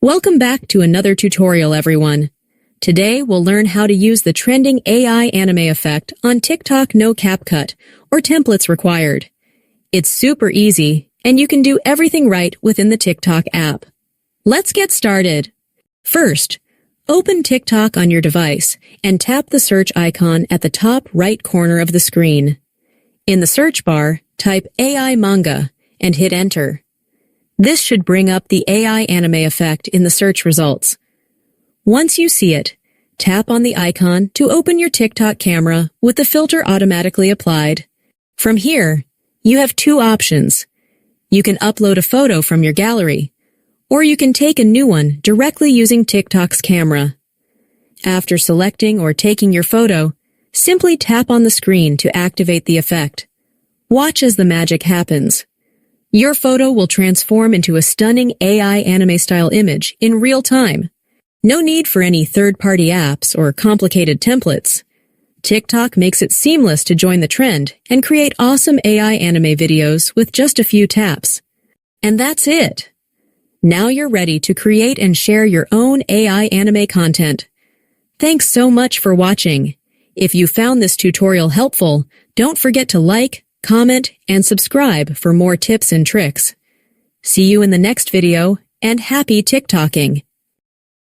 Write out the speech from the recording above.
Welcome back to another tutorial, everyone. Today, we'll learn how to use the trending AI anime effect on TikTok no CapCut, or templates required. It's super easy, and you can do everything right within the TikTok app. Let's get started. First, open TikTok on your device and tap the search icon at the top right corner of the screen. In the search bar, type AI manga and hit enter. This should bring up the AI anime effect in the search results. Once you see it, tap on the icon to open your TikTok camera with the filter automatically applied. From here, you have two options. You can upload a photo from your gallery, or you can take a new one directly using TikTok's camera. After selecting or taking your photo, simply tap on the screen to activate the effect. Watch as the magic happens. Your photo will transform into a stunning AI anime-style image in real time. No need for any third-party apps or complicated templates. TikTok makes it seamless to join the trend and create awesome AI anime videos with just a few taps. And that's it. Now you're ready to create and share your own AI anime content. Thanks so much for watching. If you found this tutorial helpful, don't forget to like, comment, and subscribe for more tips and tricks. See you in the next video, and happy TikToking!